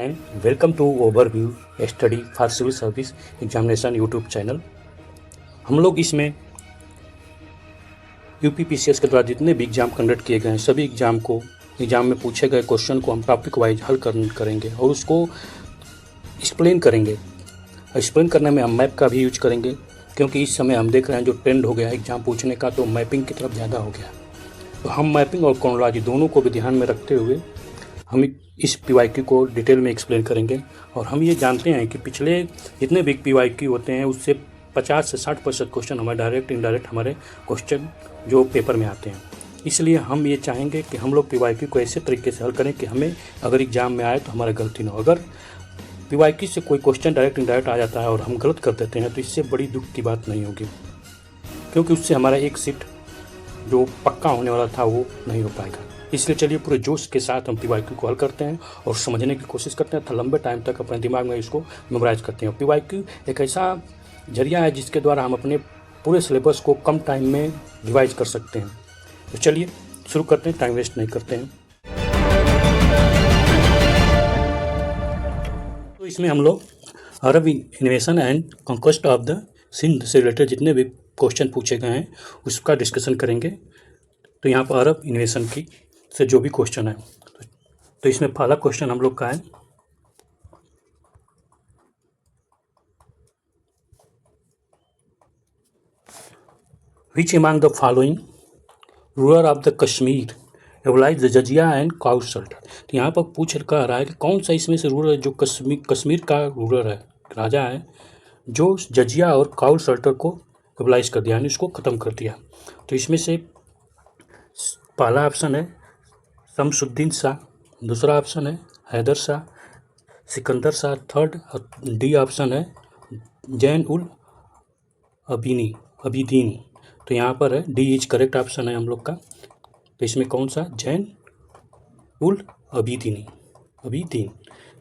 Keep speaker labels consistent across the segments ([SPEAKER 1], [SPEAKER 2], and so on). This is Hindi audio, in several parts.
[SPEAKER 1] And welcome to overview study for civil service examination YouTube channel. हम लोग इसमें यूपीपीसीएस के द्वारा जितने भी एग्ज़ाम कंडक्ट किए गए हैं सभी एग्ज़ाम में पूछे गए क्वेश्चन को हम टॉपिक वाइज हल करेंगे और उसको एक्सप्लेन करेंगे। एक्सप्लेन करने में हम मैप का भी यूज करेंगे, क्योंकि इस समय हम देख रहे हैं जो ट्रेंड हो गया है एग्ज़ाम पूछने का, तो मैपिंग की तरफ ज़्यादा हो गया। तो हम मैपिंग और क्रोनोलॉजी दोनों को भी ध्यान में रखते हुए हम इस पीवाईक्यू को डिटेल में एक्सप्लेन करेंगे। और हम ये जानते हैं कि पिछले जितने भी पीवाईक्यू होते हैं उससे 50 से 60% क्वेश्चन हमारे डायरेक्ट इनडायरेक्ट हमारे क्वेश्चन जो पेपर में आते हैं। इसलिए हम ये चाहेंगे कि हम लोग पीवाईक्यू को ऐसे तरीके से हल करें कि हमें अगर एग्ज़ाम में आए तो हमारा गलती ना हो। अगर पीवाईक्यू से कोई क्वेश्चन डायरेक्ट इनडायरेक्ट आ जाता है और हम गलत कर देते हैं तो इससे बड़ी दुख की बात नहीं होगी, क्योंकि उससे हमारा एक सीट जो पक्का होने वाला था वो नहीं हो पाएगा। इसलिए चलिए पूरे जोश के साथ हम पीवाईक्यू को हल करते हैं और समझने की कोशिश करते हैं, लंबे टाइम तक अपने दिमाग में इसको मेमोराइज करते हैं। पीवाईक्यू एक ऐसा जरिया है जिसके द्वारा हम अपने पूरे सिलेबस को कम टाइम में रिवाइज कर सकते हैं। तो चलिए शुरू करते हैं, टाइम वेस्ट नहीं करते हैं। तो इसमें हम लोग Arab invasion and conquest of the Sindh से रिलेटेड जितने भी क्वेश्चन पूछे गए हैं उसका डिस्कशन करेंगे। तो यहाँ पर अरब इन्वेशन की से जो भी क्वेश्चन है तो इसमें पहला क्वेश्चन हम लोग का है, which among the following ruler of the Kashmir abolished the jizya and cow shelter. तो यहाँ पर पूछ रहा है कि कौन सा इसमें से रूलर है जो कश्मीर का रूलर है, राजा है, जो जजिया और काउ शेल्टर को एबलाइज कर दिया, यानी उसको ख़त्म कर दिया। तो इसमें से पहला ऑप्शन है शमसुद्दीन शाह, दूसरा ऑप्शन है हैदर शाह, सिकंदर शाह थर्ड, और डी ऑप्शन है जैन उल अबीदीन। तो यहाँ पर है डी इज करेक्ट ऑप्शन है हम लोग का। तो इसमें कौन सा, जैन उल अबीदीन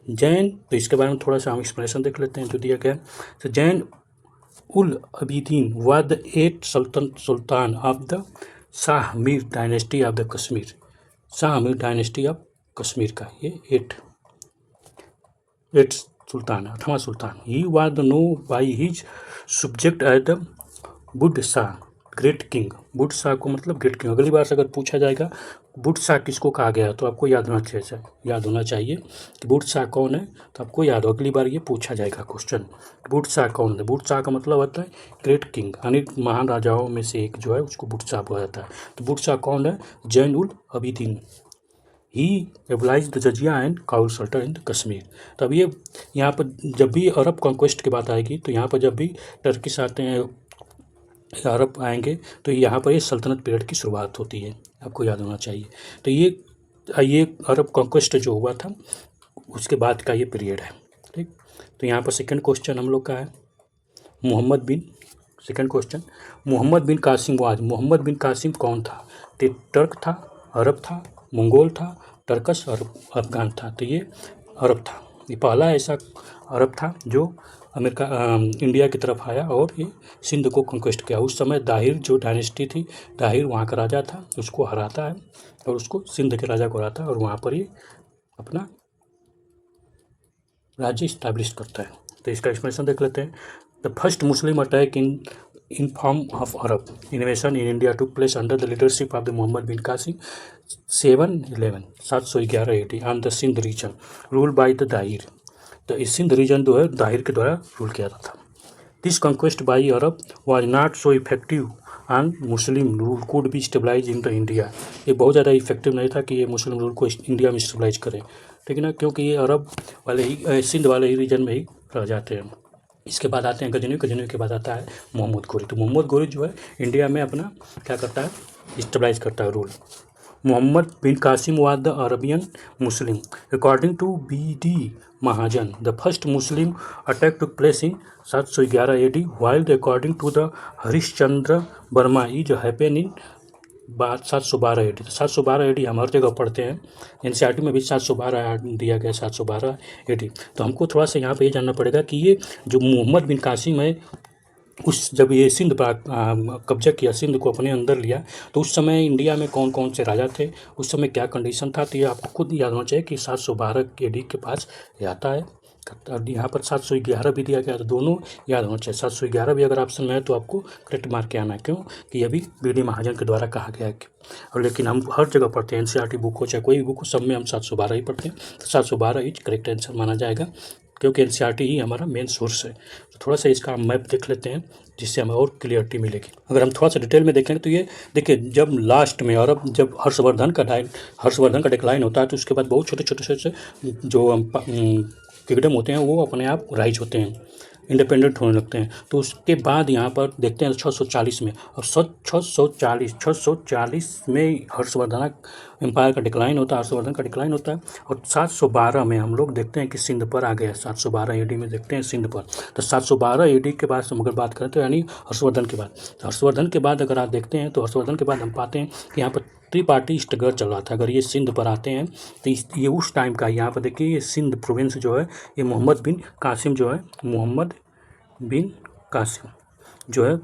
[SPEAKER 1] जैन। तो इसके बारे में थोड़ा सा हम एक्सप्लेनेशन देख लेते हैं जो दिया गया। तो Zain ul Abidin was the 8th sultan of the Shah Mir dynasty of the Kashmir. Shah Mir dynasty of Kashmir का ये 8th सुल्तान, 8वां सुल्तान। He was the known by his subject as the Bud Shah great king. Bud Shah को मतलब ग्रेट किंग। अगली बार से अगर पूछा जाएगा बुड्ढ शाह किसको कहा गया तो आपको याद होना चाहिए कि बुड्ढ शाह कौन है, तो आपको याद हो। अगली बार ये पूछा जाएगा क्वेश्चन, बुड्ढ शाह कौन है। बुड्ढ शाह का मतलब होता है ग्रेट किंग, यानी महान राजाओं में से एक जो है उसको बुड्ढ शाह बोला जाता है। तो बुड्ढ शाह कौन है, Zain ul Abidin. He abolished the jizya and cow shelter in Kashmir. तो अब ये यहाँ पर जब भी अरब कॉन्क्वेस्ट की बात आएगी तो यहाँ पर जब भी टर्किश आते हैं, अरब आएंगे, तो यहाँ पर ये सल्तनत पीरियड की शुरुआत होती है, आपको याद होना चाहिए। तो ये अरब कॉन्क्वेस्ट जो हुआ था उसके बाद का ये पीरियड है, ठीक। तो यहाँ पर सेकंड क्वेश्चन हम लोग का है second question, Muhammad bin Qasim was. Muhammad bin Qasim कौन था, टर्क था, अरब था, मंगोल था, टर्कस और अफगान था। तो ये अरब था। ये पहला ऐसा अरब था जो इंडिया की तरफ आया और ये सिंध को कॉन्क्वेस्ट किया। उस समय दाहिर जो डायनेस्टी थी, दाहिर वहाँ का राजा था, उसको हराता है और उसको सिंध के राजा को हराता है और वहाँ पर ये अपना राज्य इस्टेब्लिश करता है। तो इसका एक्सप्लेनेशन देख लेते हैं। The first Muslim attack in form of Arab invasion in India took place under the leadership of the Muhammad bin Qasim 711 AD on the Sindh region ruled by the Dahir। तो इस सिंध रीजन जो है दाहिर के द्वारा रूल किया जाता था। This conquest by Arab was not so effective on Muslim rule could be stabilise in the India. ये बहुत ज़्यादा इफेक्टिव नहीं था कि ये मुस्लिम रूल को इंडिया में स्टेबलाइज करें, ठीक है ना, क्योंकि ये अरब वाले ही सिंध वाले ही रीजन में ही रह जाते हैं। इसके बाद आते हैं गजनवी के बाद आता है मोहम्मद गोरी। तो मोहम्मद गोरी जो है इंडिया में अपना क्या करता है, स्टेबलाइज करता है rule. Mohammad bin Qasim was the Arabian Muslim according to BD Mahajan. The first Muslim attack took place in 711 AD while according to the Harishchandra Verma is happen in 712 AD। 712 AD हम हर जगह पढ़ते हैं, NCERT में भी 712 दिया गया, 712 AD। तो हमको थोड़ा सा यहाँ पे ये जानना पड़ेगा कि ये जो मोहम्मद बिन कासिम है उस जब ये सिंध पर कब्जा किया, सिंध को अपने अंदर लिया, तो उस समय इंडिया में कौन कौन से राजा थे, उस समय क्या कंडीशन था, तो ये आपको खुद याद होना चाहिए कि 712 AD के पास ये आता है। और यहाँ पर 711 भी दिया गया, तो दोनों याद होना चाहिए। 711 भी अगर ऑप्शन में है तो आपको करेक्ट मार्क के आना है, क्यों कि ये भी बी.डी. महाजन के द्वारा कहा गया है। और लेकिन हम हर जगह पढ़ते हैं, NCERT बुक हो चाहे कोई भी बुक हो, सब में हम 712 ही पढ़ते हैं, तो 712 ही करेक्ट आंसर माना जाएगा, क्योंकि NCERT ही हमारा मेन सोर्स है। तो थोड़ा सा इसका मैप देख लेते हैं, जिससे हमें और क्लियरिटी मिलेगी। अगर हम थोड़ा सा डिटेल में देखेंगे तो ये देखिए, जब लास्ट में और अब जब हर्षवर्धन का डिक्लाइन होता है, तो उसके बाद बहुत छोटे छोटे से जो किंगडम होते हैं वो अपने आप राइज होते हैं, इंडिपेंडेंट होने लगते हैं। तो उसके बाद यहाँ पर देखते हैं 640 में, और 640 में हर्षवर्धन एम्पायर का डिक्लाइन होता है, हर्षवर्धन का डिक्लाइन होता है। और 712 में हम लोग देखते हैं कि सिंध पर आ गया, 712 AD में देखते हैं सिंध पर। तो 712 AD के बाद हम अगर बात करें तो यानी हर्षवर्धन के बाद, तो हर्षवर्धन के बाद अगर आप देखते हैं तो हर्षवर्धन के बाद हम पाते हैं कि यहाँ पर त्रिपाठी स्ट्रगल चल रहा था। अगर ये सिंध पर आते हैं तो ये उस टाइम का, यहाँ पर देखिए ये सिंध प्रोविंस जो है, ये मोहम्मद बिन कासिम जो है, मोहम्मद बिन कासिम जो है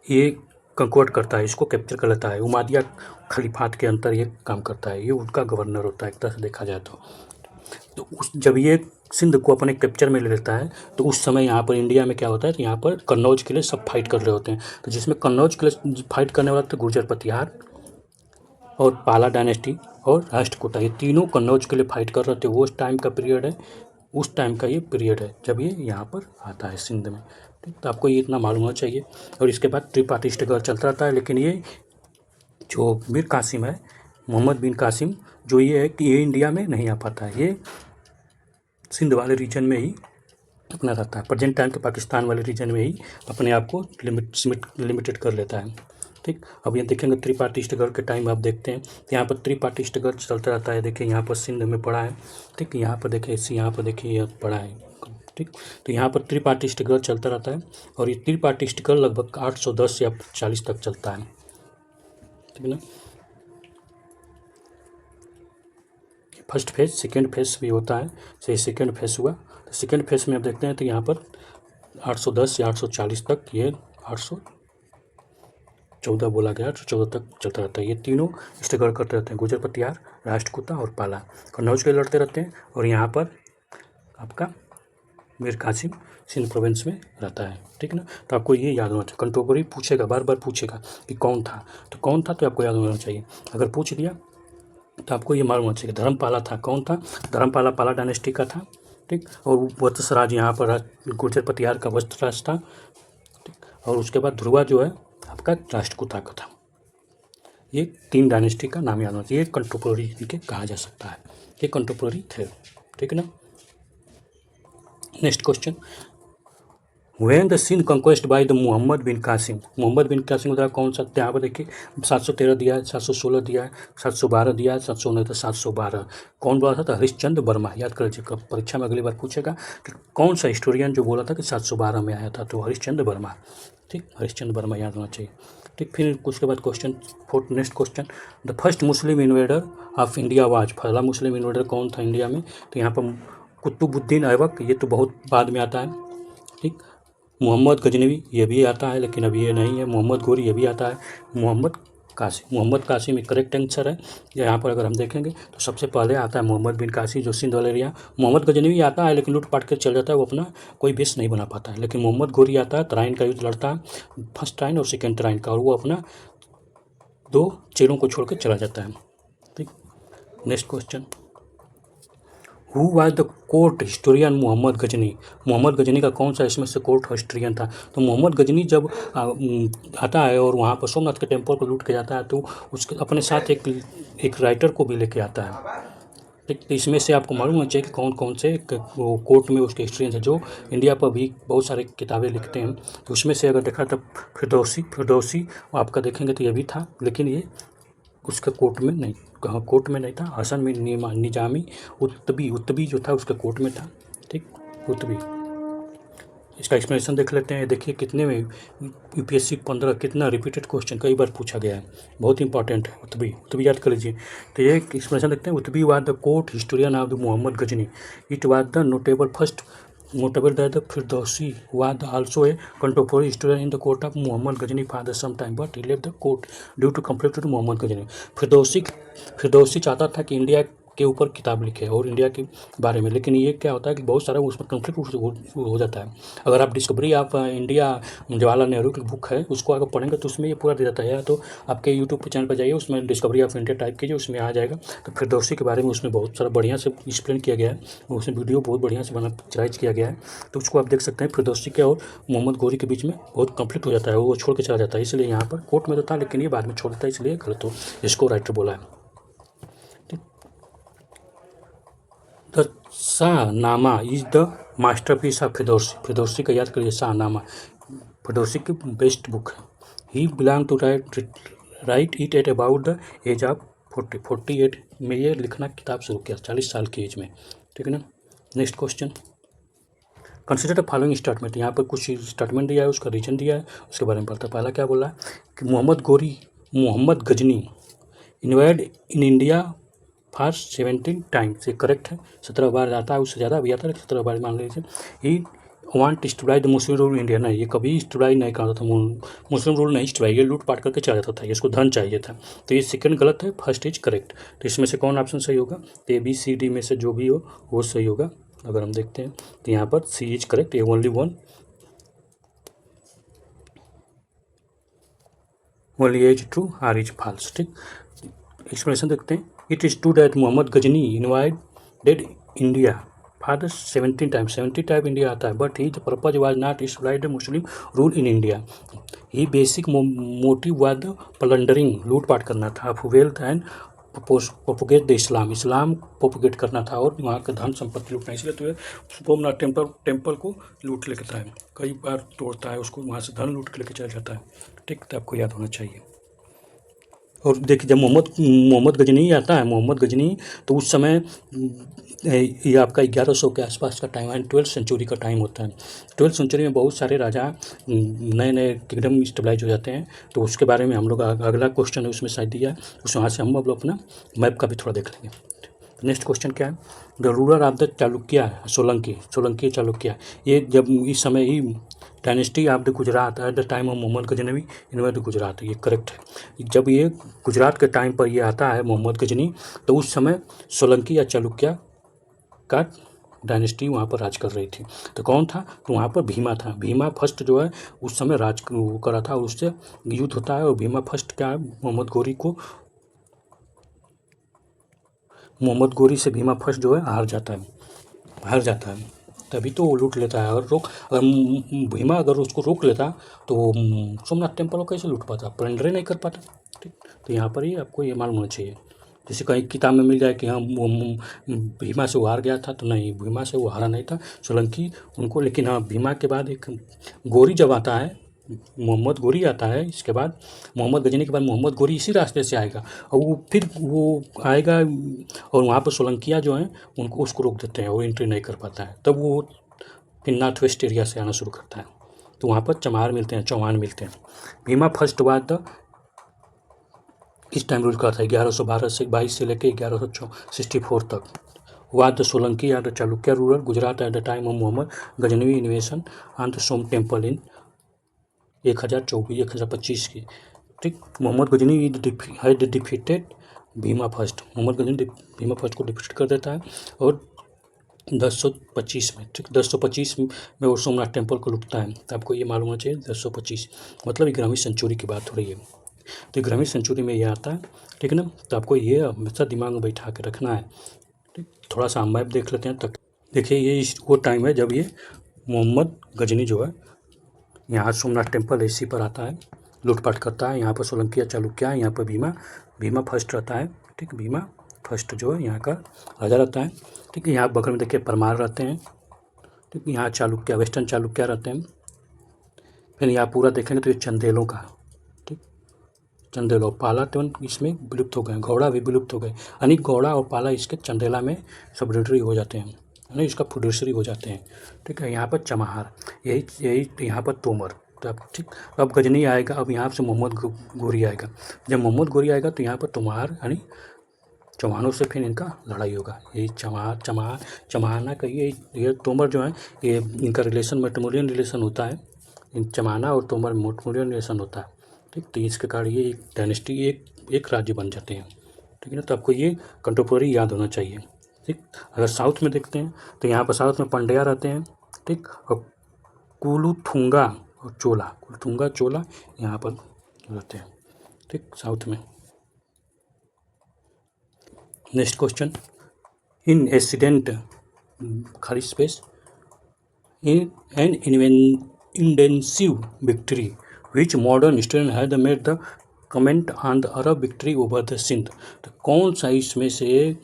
[SPEAKER 1] ये कंक्वर्ट करता है, इसको कैप्चर कर लेता है, उमादिया खलीफात के अंतर ये काम करता है, ये उनका गवर्नर होता है एक तरह से देखा जाए तो उस जब ये सिंध को अपने कैप्चर में ले लेता है, तो उस समय यहाँ पर इंडिया में क्या होता है, तो यहाँ पर कन्नौज के लिए सब फाइट कर रहे होते हैं। तो जिसमें कन्नौज के लिए फाइट करने वाला था गुर्जर प्रतिहार और पाला डायनेस्टी और राष्ट्रकूटा, ये तीनों कन्नौज के लिए फाइट कर रहे थे। वो उस टाइम का पीरियड है, उस टाइम का ये पीरियड है जब ये यहाँ पर आता है सिंध में। ठीक, तो आपको ये इतना मालूम होना चाहिए। और इसके बाद त्रिपाठी स्ट्रगल चलता रहता है, लेकिन ये जो मीर कासिम है, मोहम्मद बिन कासिम, जो ये है कि ये इंडिया में नहीं आ पाता है, ये सिंध वाले रीजन में ही अपना रहता है, प्रेजेंट टाइम के पाकिस्तान वाले रीजन में ही अपने आप को लिमिटेड कर लेता है। ठीक, अब ये देखेंगे त्रिपाठी स्ट्रगल के टाइम आप देखते हैं तो यहाँ पर त्रिपाठी स्ट्रगल चलता रहता है। देखिए यहाँ पर सिंध में पड़ा है, ठीक, यहाँ पर देखिए यहाँ पर देखिए यह पड़ा है, ठीक। तो यहाँ पर त्रिपाठी स्ट्रगल चलता रहता है, और ये त्रिपाठी स्ट्रगल लगभग 810 या 40 तक चलता है, ठीक है ना। फर्स्ट फेज, सेकेंड फेज भी होता है, तो सेकेंड फेज हुआ। तो सेकेंड फेज में आप देखते हैं तो यहाँ पर 810 या 840 तक, ये 814 बोला गया, 814 तक चलता रहता है। ये तीनों स्ट्रगल करते रहते हैं, गुर्जर प्रतिहार, राष्ट्रकूटा और पाला, कन्नौज के लड़ते रहते हैं। और यहाँ पर आपका मीर कासिम सिंध प्रोविंस में रहता है, ठीक है ना। तो आपको ये याद होना चाहिए, कंटेम्पोररी पूछेगा, बार बार पूछेगा कि कौन था, तो कौन था तो आपको याद होना चाहिए। अगर पूछ दिया तो आपको ये मालूम होना चाहिए धर्मपाला था, कौन था, धर्मपाला पाला डायनेस्टी का था, ठीक। और वत्सराज यहाँ पर गुर्जर प्रतिहार का वत्सराज था, ठीक। और उसके बाद ध्रुवा जो है आपका राष्ट्रकूटा का था। ये 3 डायनेस्टी का नाम याद होना चाहिए, कंटेम्पोररी इनके कहा जा सकता है, ये कंटेम्पोररी थे, ठीक है ना। Next question, when the Sindh conquest by the Muhammad bin Qasim, Muhammad bin Qasim का कौन सा, यहाँ पर देखिए 713 दिया है, 716 दिया है, 712 दिया है, 719 712, कौन बोला था, तो हरिश्चंद्र वर्मा। याद कर लीजिएगा, परीक्षा में अगली बार पूछेगा कि कौन सा हिस्टोरियन जो बोला था कि 712 में आया था, तो हरिश्चंद्र वर्मा, ठीक, हरिश्चंद्र वर्मा याद होना चाहिए, ठीक। फिर उसके बाद question next question, the first Muslim invader of India was, पहला मुस्लिम इन्वेडर कौन था इंडिया में, तो यहाँ पर कुतुबुद्दीन ऐबक, ये तो बहुत बाद में आता है, ठीक। मोहम्मद गजनवी, ये भी आता है लेकिन अब ये नहीं है। मोहम्मद गोरी, ये भी आता है। मोहम्मद कासिम एक करेक्ट आंसर है। यहाँ पर अगर हम देखेंगे तो सबसे पहले आता है मोहम्मद बिन कासिम, जो सिंध वाले एरिया। मोहम्मद गजनवी आता है लेकिन लूट पाट कर चल जाता है, वो अपना कोई बेस नहीं बना पाता है। लेकिन मोहम्मद गोरी आता है, तराइन का युद्ध लड़ता है, फर्स्ट तराइन और सेकेंड तराइन का, और वो अपना 2 चेलों को छोड़ कर चला जाता है, ठीक। Next question, who was the court historian Mohammad Ghazni, Mohammad Ghazni का कौन सा इसमें से कोर्ट हिस्टोरियन था, तो मोहम्मद गजनी जब आता है और वहाँ पर सोमनाथ के टेम्पल को लूट के जाता है, तो उसके अपने साथ एक राइटर को भी लेके आता है, ठीक। तो इसमें से आपको मालूम होना चाहिए कि कौन कौन से कोर्ट में उसके हिस्टोरियन है, जो इंडिया पर भी बहुत सारे किताबें लिखते हैं। तो उसमें से अगर देखा तो फिरदौसी आपका देखेंगे तो ये भी था, लेकिन ये उसके कोर्ट में नहीं था। हसन बिन निजामी उत्तबी जो था उसके कोर्ट में था, ठीक, उत्तबी। इसका एक्सप्लेनेशन देख लेते हैं। देखिए कितने में UPSC 15 कितना रिपीटेड क्वेश्चन कई बार पूछा गया है, बहुत इंपॉर्टेंट है। उत्तबी याद कर लीजिए। तो ये एक्सप्लेनेशन देखते हैं। Utbi was the court historian of the Muhammad Ghazni, it was the notable first notable that the Firdausi was also a contemporary student in the court of Muhammad Ghazali for some time, but he left the court due to conflict with Muhammad Ghazali. Firdausi चाहता था कि इंडिया के ऊपर किताब लिखे और इंडिया के बारे में, लेकिन ये क्या होता है कि बहुत सारा उसमें कन्फ्लिक्ट हो जाता है। अगर आप discovery of India Jawaharlal Nehru की बुक है उसको अगर पढ़ेंगे तो उसमें ये पूरा दे जाता है, या तो आपके यूट्यूब पे चैनल पर जाइए, उसमें डिस्कवरी ऑफ इंडिया टाइप कीजिए, उसमें आ जाएगा। तो फिरदौसी के बारे में उसमें बहुत सारा बढ़िया से एक्सप्लेन किया गया है, उसमें वीडियो बहुत बढ़िया से बना पिक्चराइज किया गया है, तो उसको आप देख सकते हैं। फिरदौसी के और मोहम्मद गौरी के बीच में बहुत कन्फ्लिक्ट हो जाता है, वो छोड़ के चला जाता है, इसलिए यहाँ पर कोर्ट में तो था लेकिन ये बाद में छोड़ देता है, इसलिए गलत हो, इसको राइटर बोला है। The Shahnama is the masterpiece of Firdausi. Firdausi का याद करिए, शाहनामा फिरदौसी की बेस्ट बुक है। He belong to write it at about the age of 48 में ये लिखना किताब शुरू किया, 40 साल की एज में, ठीक है ना। Next question, consider the following statement. यहाँ पर कुछ स्टेटमेंट दिया है, उसका रीजन दिया है, उसके बारे में पढ़ता है। पहला क्या बोला है कि Muhammad Ghazni invade in India for 17 times, ये करेक्ट है। 17 बार आता है, उससे ज़्यादा भी आता है, 17 बार मान लीजिए। He want stabilise the Muslim rule India, नहीं ये कभी स्टेबलाइज नहीं करता था, मुस्लिम रूल नहीं स्टेबलाइज, ये लूट पाट करके चला जाता था, इसको धन चाहिए था। तो ये सेकंड गलत है, फर्स्ट इज करेक्ट। तो इसमें से कौन ऑप्शन सही होगा? तो ए बी सी डी में से जो भी हो वो सही होगा। अगर हम देखते हैं तो यहाँ पर C is correct, A only as true, R is false, ठीक। एक्सप्लेनेशन देखते हैं। It is true that Muhammad Ghazni invited India for the 17 times, 70 time India आता है, but he the purpose was not stabilize the Muslim rule in India. He basic motive was the plundering, लूटपाट करना था, of wealth and propagate the Islam propagate करना था और वहाँ का धन संपत्ति लूटना। इसलिए तो सोमनाथ टेम्पल को लूट लेता है, कई बार तोड़ता है उसको, वहाँ से धन लूट के लेके चला जाता है, ठीक। तो आपको याद होना चाहिए। और देखिए जब मोहम्मद गजनी आता है, मोहम्मद गजनी, तो उस समय ये आपका 1100 के आसपास का टाइम है, 12th सेंचुरी का टाइम होता है। 12th सेंचुरी में बहुत सारे राजा नए नए किंगडम स्टेबलाइज हो जाते हैं, तो उसके बारे में हम लोग अगला क्वेश्चन है उसमें शायद दिया है, उस वहाँ से हम लोग अपना मैप का भी थोड़ा देख लेंगे। नेक्स्ट क्वेश्चन क्या है? The ruler of the Chalukya, Solanki Chalukya, ये जब इस समय ही dynasty of the Gujarat at the time of Mohammad Ghaznavi invade Gujarat, ये करेक्ट है। जब ये गुजरात के टाइम पर ये आता है मोहम्मद गजनी, तो उस समय सोलंकी या चालुक्य का डायनेस्टी वहाँ पर राज कर रही थी। तो कौन था? तो वहाँ पर भीमा था। भीमा फर्स्ट जो है उस समय राज करा था और उससे युद्ध होता है, और भीमा फर्स्ट क्या है, मोहम्मद गोरी से भीमा फर्स्ट जो है हार जाता है, तभी तो वो लूट लेता है। अगर भीमा अगर उसको रोक लेता तो सोमनाथ टेम्पल को कैसे लूट पाता, प्लंडर नहीं कर पाता, ठीक। तो यहाँ पर ही आपको ये मालूम होना चाहिए। जैसे कहीं किताब में मिल जाए कि हाँ भीमा से वो हार गया था, तो नहीं, भीमा से वो हारा नहीं था, सोलंकी उनको। लेकिन हाँ भीमा के बाद एक गोरी जब आता है, मोहम्मद गोरी आता है, इसके बाद मोहम्मद गजनी के बाद मोहम्मद गोरी इसी रास्ते से आएगा, और वो आएगा और वहाँ पर सोलंकिया जो हैं उनको उसको रोक देते हैं, वो एंट्री नहीं कर पाता है। तब वो फिर नॉर्थ वेस्ट एरिया से आना शुरू करता है, तो वहाँ पर चौहान मिलते हैं। भीमा फर्स्ट बाद इस टाइम रूल करता है 1112 से 22 से लेकर 1164 तक। वाद the Solanki or the Chalukya ruler Gujarat at the time of Mohammad Ghaznavi invasion on the Som temple in 1025 की, ठीक। Mohammad Ghazni had defeated Bhima first, Mohammad Ghazni Bhima first को डिफीट कर देता है और 1025 में, ठीक, 1025 में वो सोमनाथ टेम्पल को लूटता है। तो आपको ये मालूम होना चाहिए 1025 मतलब 11वीं सेंचुरी की बात हो रही है। तो 11वीं सेंचुरी में ये आता है, ठीक है ना। तो आपको ये हमेशा दिमाग में बैठा के रखना है, ठीक। थोड़ा सा मैप देख लेते हैं। तक देखिए ये वो टाइम है जब ये मोहम्मद गजनी जो है यहाँ सोमनाथ टेम्पल इसी पर आता है, लूटपाट करता है। यहाँ पर सोलंकी चालुक्य है, यहाँ पर भीमा फर्स्ट रहता है, ठीक। भीमा फर्स्ट जो है यहाँ का राजा रहता है, ठीक है। यहाँ बगल में देखिए परमार रहते हैं, ठीक। यहाँ चालुक्य, वेस्टर्न चालुक्य रहते हैं। फिर यहाँ पूरा देखेंगे तो ये चंदेलों का, ठीक, चंदेलो पाला तो इसमें विलुप्त हो गए, घोड़ा भी विलुप्त हो गए, अनेक घोड़ा और पाला इसके चंदेला में सबडिविजरी हो जाते हैं, है ना, इसका फुडेसरी हो जाते हैं, ठीक है। यहाँ पर चमाहार, यही यहाँ पर तोमर, तो अब ठीक। अब गजनी आएगा, अब यहाँ से मोहम्मद गोरी आएगा। जब मोहम्मद गोरी आएगा तो यहाँ पर तोमहार यानी चौहानों से फिर इनका लड़ाई होगा। ये चमाहाना का ये तोमर जो है, ये इनका रिलेशन मैट्रिमोनियल रिलेशन होता है। इन चमाहाना और तोमर मैट्रिमोनियल रिलेशन होता है, ठीक। तो इसके कारण ये एक डायनेस्टी, एक राज्य बन जाते हैं, ठीक है ना। तो आपको ये कंटेम्पोररी याद होना चाहिए, ठीक। अगर साउथ में देखते हैं तो यहाँ पर साउथ में पांड्या रहते हैं, ठीक। और कुलुथुंगा और चोला यहाँ पर रहते हैं, ठीक, साउथ में। नेक्स्ट क्वेश्चन, इन एक्सीडेंट खाली space in an intensive victory which modern historian had made the comment on the Arab victory over the Sindh। तो कौन सा इसमें से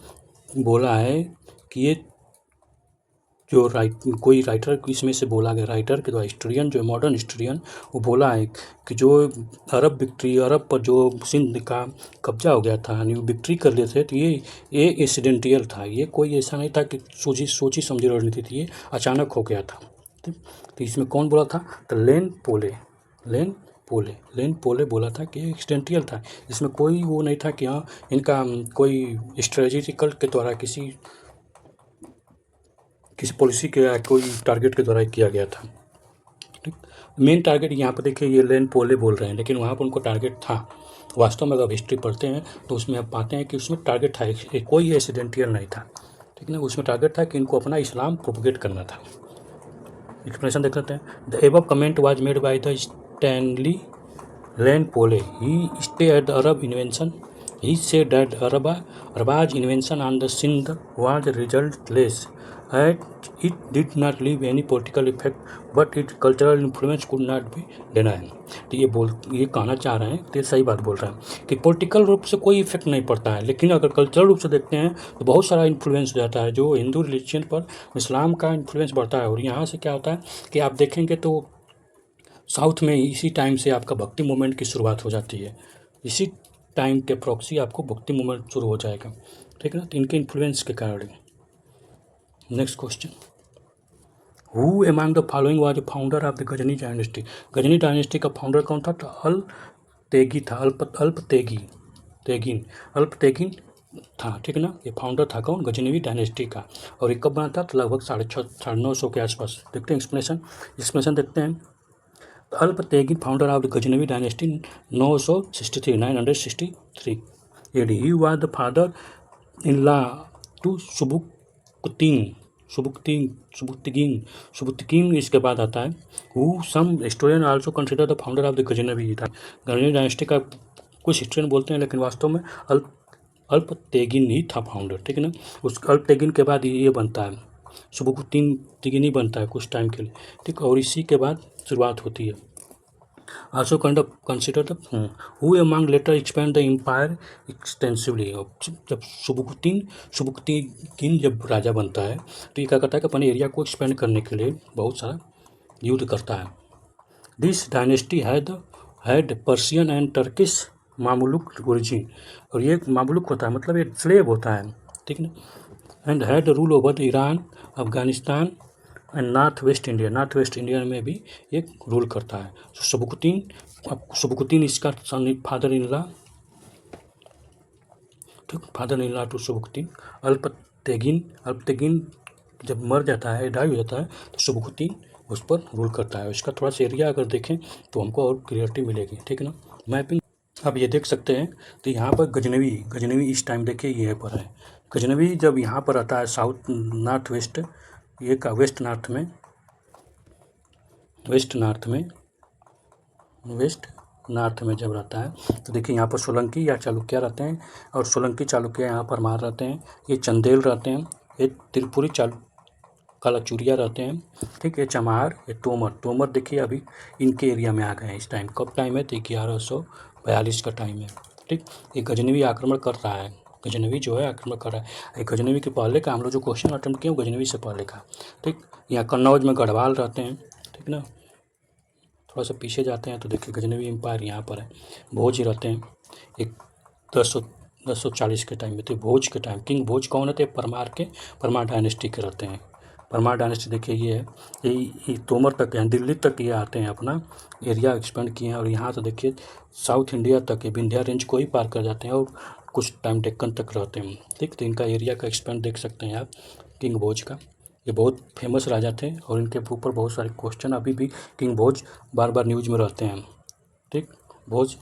[SPEAKER 1] बोला है कि ये जो कोई राइटर इसमें से बोला गया, राइटर के द्वारा, हिस्टोरियन जो मॉडर्न हिस्टोरियन, वो बोला है कि जो अरब पर जो सिंध का कब्जा हो गया था, यानी वो विक्ट्री कर लिए थे, तो ये एक्सीडेंटियल था। ये कोई ऐसा नहीं था कि सोची समझी रणनीति थी, ये अचानक हो गया था, ठीक। तो इसमें कौन बोला था? तो लेन पोले बोला था कि एक्सीडेंटियल था। इसमें कोई वो नहीं था कि हाँ इनका कोई स्ट्रेटेजिकल के द्वारा किसी पॉलिसी के या कोई टारगेट के द्वारा किया गया था, ठीक। मेन टारगेट यहाँ पर देखिए ये लेन पोले बोल रहे हैं, लेकिन वहाँ पर उनको टारगेट था। वास्तव में अगर हिस्ट्री पढ़ते हैं तो उसमें आप पाते हैं कि उसमें टारगेट था, कोई एक्सीडेंटियल नहीं था, ठीक ना। उसमें टारगेट था कि इनको अपना इस्लाम प्रोपोगेट करना था। एक्सप्लेनेशन देख लेते हैं। The above comment was made by the Stanley Lane Poole. He stay at the Arab invention. He said that Arab's invention on the Sindh was resultless, and it did not leave any political effect, but its cultural influence could not be denied। तो ये कहना चाह रहे हैं, तो ये सही बात बोल रहे हैं कि पॉलिटिकल रूप से कोई इफेक्ट नहीं पड़ता है, लेकिन अगर कल्चरल रूप से देखते हैं तो बहुत सारा इन्फ्लुएंस जाता है। जो हिंदू रिलीजन पर इस्लाम का इन्फ्लुएंस बढ़ता है। और यहाँ से क्या होता है कि आप देखेंगे तो साउथ में इसी टाइम से आपका भक्ति मूवमेंट की शुरुआत हो जाती है। इसी टाइम के प्रॉक्सी आपको भक्ति मूवमेंट शुरू हो जाएगा, ठीक है ना। तो इनके इन्फ्लुएंस के कारण। Next question, who among the following was the founder of the Ghazni dynasty. Ghazni dynasty का फाउंडर कौन था? तो अल्पतेगी था। अल्पतेगिन था, ठीक है ना। ये फाउंडर था कौन? गजनवी डायनेस्टी का। और ये कब बना था? तो लगभग 950 के आसपास। देखते हैं एक्सप्लेनेशन देखते हैं। Alptigin founder of the Ghaznavi dynasty 963 AD। He was the father in law to Sabuktigin इसके बाद आता है। Who some historian also consider the founder of the Ghaznavi था। गजनवी डायनेस्टी का कुछ हिस्टोरियन बोलते हैं, लेकिन वास्तव में अल्पतेगिन ही था फाउंडर, ठीक है ना। उस अल्पतेगिन के बाद ये बनता है सुबुक्तिगिन ही बनता है कुछ टाइम के लिए, ठीक। और इसी के बाद शुरुआत होती है। Also consider the who among later expand the empire extensively. जब सुबुक्तिगिन जब राजा बनता है तो ये क्या करता है कि अपने एरिया को एक्सपेंड करने के लिए बहुत सारा युद्ध करता है। This dynasty had Persian and Turkish Mamluk origin. और ये मामुलुक होता है मतलब ये स्लेव होता है, ठीक ना। And had rule over the Iran, Afghanistan and north west India में भी एक रूल करता है। सुबुक्तिन इसका फादर इन लॉ, ठीक, फादर इन लॉ टू सुबुक्तिन। अल्पतेगिन जब मर जाता है, डाई हो जाता है, तो सुबुक्तिन उस पर रूल करता है। इसका थोड़ा सा एरिया अगर देखें तो हमको और क्लियरिटी मिलेगी, ठीक है ना। मैपिंग अब ये देख सकते हैं। तो यहाँ पर गजनवी इस टाइम देखिए ये पर है। गजनवी जब यहाँ पर आता है साउथ नॉर्थ वेस्ट, ये का वेस्ट नॉर्थ में जब रहता है तो देखिए यहाँ पर सोलंकी या चालुक्य रहते हैं। और सोलंकी चालुक्य यहाँ पर मार रहते हैं। ये चंदेल रहते हैं। ये त्रिपुरी कालाचूरिया रहते हैं, ठीक। ये चमार, ये तोमर देखिए अभी इनके एरिया में आ गए हैं इस टाइम। कब टाइम है? तो 1142 का टाइम है, ठीक। ये गजनवी आक्रमण कर रहा है। गजनवी जो है आक्रमण कर रहा है। गजनवी के पहले का हम लोग जो क्वेश्चन अटेम्प्ट किए गजनवी से पहले का, ठीक। यहाँ कन्नौज में गढ़वाल रहते हैं, ठीक ना। थोड़ा सा पीछे जाते हैं तो देखिए गजनवी एम्पायर यहाँ पर है। भोज रहते हैं एक 1040 के टाइम में। तो भोज के टाइम किंग भोज कौन रहते हैं? परमार डायनेस्टी के रहते हैं। परमार डायनेस्टी देखिए ये है, ये तोमर तक है, दिल्ली तक ये आते हैं, अपना एरिया एक्सपेंड किए हैं। और यहाँ तो देखिए साउथ इंडिया तक है, विंध्या रेंज को ही पार कर जाते हैं। और कुछ टाइम डेक्कन तक रहते हैं, ठीक। तो इनका एरिया का एक्सपेंड देख सकते हैं आप किंग भोज का। ये बहुत फेमस राजा थे और इनके ऊपर बहुत सारे क्वेश्चन अभी भी किंग भोज बार बार न्यूज में रहते हैं, ठीक। भोज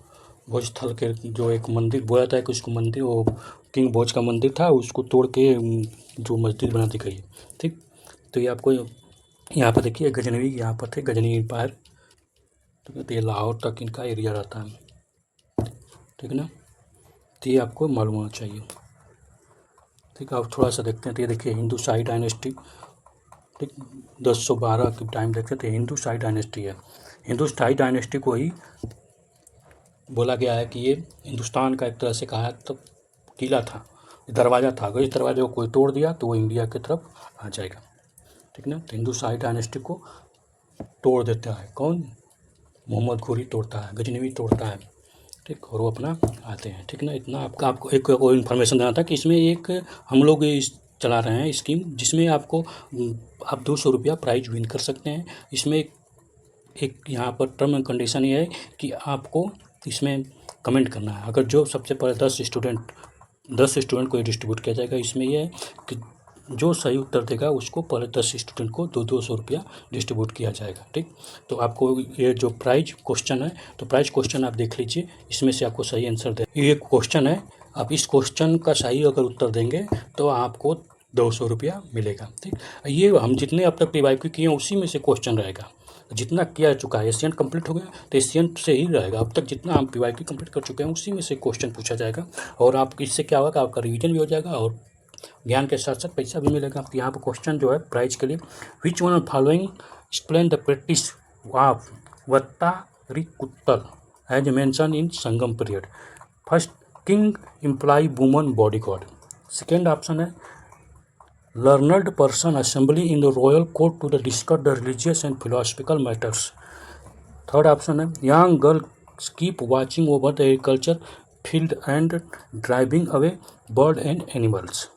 [SPEAKER 1] स्थल के जो एक मंदिर बोला था कि उसको मंदिर, वो किंग भोज का मंदिर था, उसको तोड़ के जो मस्जिद बना दी गई है, ठीक। तो ये आपको यहाँ पर देखिए गजनवी यहाँ पर थे, गजनी एम्पायर, ठीक है। तो ये लाहौर तक इनका एरिया रहता है, ठीक है ना। तो ये आपको मालूम होना चाहिए, ठीक है। आप थोड़ा सा देखते हैं तो ये देखिए हिंदू शाही डायनेस्टी, ठीक। 1012 की टाइम देखते थे, हिंदू शाही डायनेस्टी है। हिंदू शाही डायनेस्टी को ही बोला गया है कि ये हिंदुस्तान का एक तरह से कहा तो किला था, दरवाज़ा था। अगर इस दरवाजे को कोई तोड़ दिया तो वो इंडिया की तरफ आ जाएगा, ठीक ना। तो हिंदू शाही डायनेस्टी को तोड़ देता है कौन? मोहम्मद घोरी तोड़ता है, गजनवी तोड़ता है, ठीक। और वो अपना आते हैं, ठीक ना। इतना आपको एक और इन्फॉर्मेशन देना था कि इसमें एक हम लोग इस चला रहे हैं स्कीम, जिसमें आपको आप 200 रुपया प्राइज विन कर सकते हैं। इसमें एक यहाँ पर टर्म एंड कंडीशन ये है कि आपको इसमें कमेंट करना है। अगर जो सबसे पहले 10 स्टूडेंट को ये डिस्ट्रीब्यूट किया जाएगा। इसमें यह है कि जो सही उत्तर देगा उसको पहले 10 स्टूडेंट को 200 रुपया डिस्ट्रीब्यूट किया जाएगा, ठीक। तो आपको ये जो प्राइज क्वेश्चन है, तो प्राइज क्वेश्चन आप देख लीजिए, इसमें से आपको सही आंसर दे। ये क्वेश्चन है, आप इस क्वेश्चन का सही अगर उत्तर देंगे तो आपको 200 रुपया मिलेगा, ठीक। ये हम जितने अब तक PYQ किए हैं उसी में से क्वेश्चन रहेगा। जितना किया चुका है, एशियन कंप्लीट हो गया तो एशियन से ही रहेगा। अब तक जितना हम PYQ कंप्लीट कर चुके हैं उसी में से क्वेश्चन पूछा जाएगा। और आप इससे क्या होगा, आपका रिवीजन भी हो जाएगा और ज्ञान के साथ साथ पैसा भी मिलेगा। तो यहाँ पर क्वेश्चन जो है प्राइज के लिए, which one of following explain the practice of Vattarikuttal as mention in Sangam period. First, king employ woman bodyguard. Second option है learned person assembly in the royal court to discuss the religious and philosophical matters. Third option है young girl keep watching over the agriculture field and driving away bird and animals.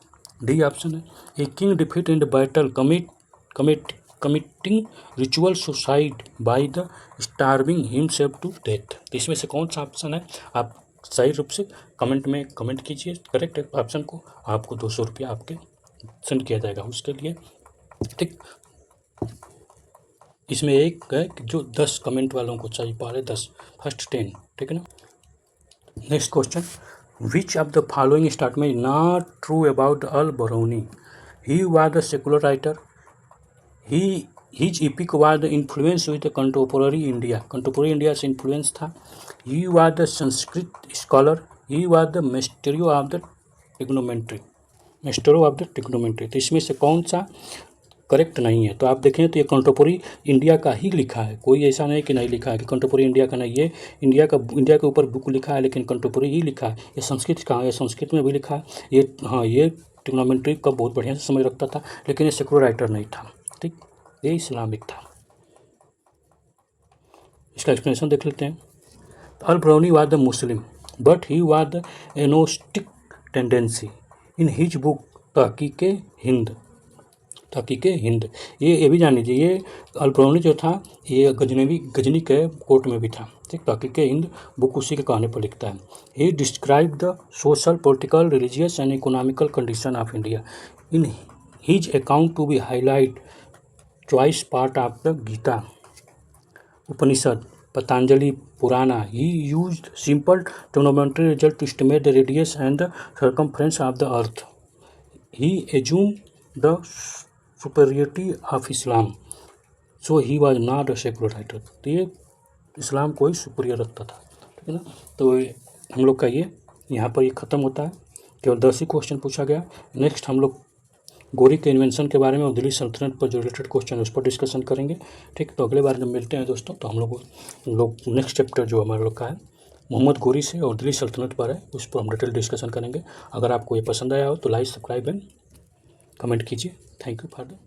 [SPEAKER 1] D option है a king defeat in the battle committing ritual suicide by the starving himself to death. तो इसमें से कौन सा ऑप्शन है, आप सही रूप से कमेंट में कमेंट कीजिए करेक्ट ऑप्शन को, आपको 200 रुपया आपके सेंड किया जाएगा उसके लिए, ठीक। इसमें एक है कि जो 10 कमेंट वालों को चाहिए, पहले 10 फर्स्ट 10, ठीक है ना। Next question, which of the following statement not true about Al Biruni. He was the secular writer, his epic was the influence with the contemporary India से इन्फ्लुएंस था। He was the Sanskrit scholar, he was the maestro of the trigonometry. तो इसमें से कौन सा करेक्ट नहीं है। तो आप देखें तो ये कंटेम्पोररी इंडिया का ही लिखा है, कोई ऐसा नहीं कि नहीं लिखा है कि कंटेम्पोररी इंडिया का नहीं। ये इंडिया के ऊपर बुक लिखा है लेकिन कंटेम्पोररी ही लिखा है। ये संस्कृत का है, संस्कृत में भी लिखा है। ये हाँ, ये ट्रिग्नोमेट्री का बहुत बढ़िया से समझ रखता था, लेकिन ये सेकुलर राइटर नहीं था, ठीक। ये इस्लामिक था। इसका एक्सप्लेनेशन देख लेते हैं। Al Biruni was the Muslim but he was the agnostic tendency in his book Tahqiq-e Hind. ये भी जान लीजिए, ये अल बरौनी जो था ये गजनी के कोर्ट में भी था, ठीक। तहकीके हिंद बुक उसी के कहने पर लिखता है। He describe the social, political, religious and economical condition of India in his account to be highlight choice part of the Gita, Upanishad, Patanjali Purana. He used simple trigonometry result to estimate the radius and the circumference of the earth. He assumed the superiority of Islam, so he was not a secular writer. तो ये इस्लाम को ही सुपीरियर रखता था, ठीक है ना। तो हम लोग का ये यहाँ पर ये ख़त्म होता है, केवल 10 ही क्वेश्चन पूछा गया। नेक्स्ट हम लोग गोरी के इन्वेंशन के बारे में और दिल्ली सल्तनत पर जो रिलेटेड क्वेश्चन है उस पर डिस्कशन करेंगे, ठीक। तो अगले बार जब मिलते हैं दोस्तों तो हम लोग नेक्स्ट चैप्टर जो हमारे लोग का है मोहम्मद गोरी से और दिल्ली सल्तनत पर है, उस पर हम डिटेल डिस्कशन करेंगे। अगर आपको ये पसंद आया हो तो लाइक, सब्सक्राइब एंड कमेंट कीजिए। Thank you for the